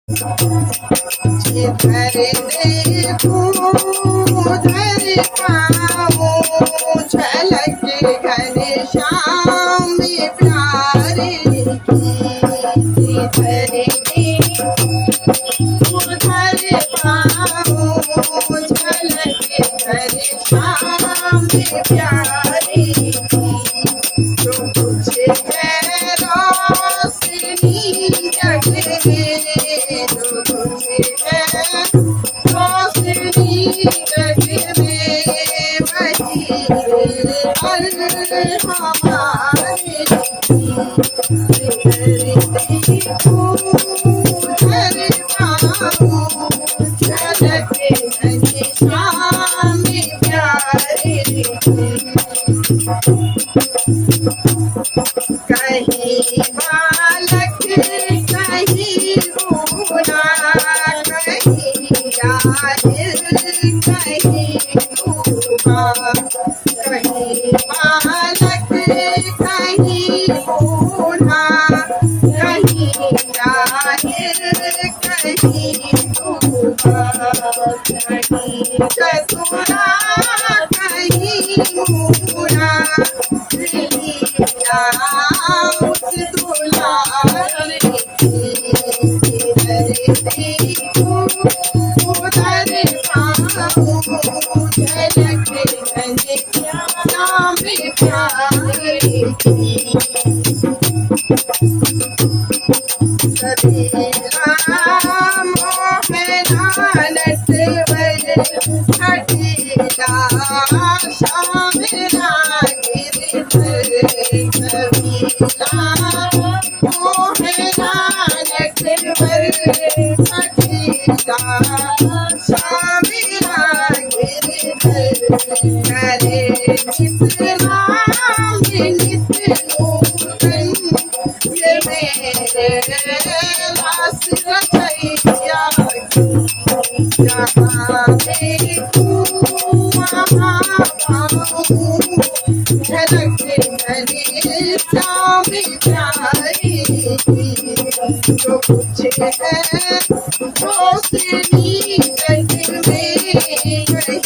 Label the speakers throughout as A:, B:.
A: जिधर देखूं उधर पाऊं झलक घनश्याम प्यारे की। जिधर देखूं उधर पाऊं झलक घनश्याम प्यारे की। जो कुछ है रोशनी जग में, जो कुछ है रोशनी जग में, वही हर हमारे जिधर देखूं उधर पाऊं झलक घनश्याम प्यारे की। कहीं बालक कहीं बूढ़ा, कहीं जाहिल कहीं बूढ़ा, कहीं बालक कहीं बूढ़ा, कहीं जाहिल कहीं बूढ़ा, कहीं चतुरा कहीं मूढ़ा, उस दुलार की। जिधर देखूं उधर पाऊं झलक घनश्याम प्यारे की। सवेरा मोहना नटवर हठीला शाम गिरधर। सवेरा मोहना नटवर हठीला शाम गिरधर। करे नित नाम नित नूतन, ये मेरे रास रचैया की। जहाँ देखूं वहाँ पाऊं झलक घनश्याम प्यारे की। जो कुछ है रोशनी जग में, वही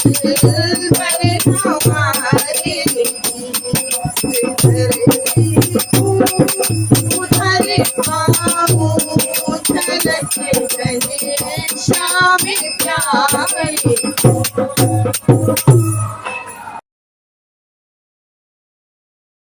A: दिलबर हमारे की। जिधर देखूं उधर पाऊं झलक घनश्याम प्यारे की।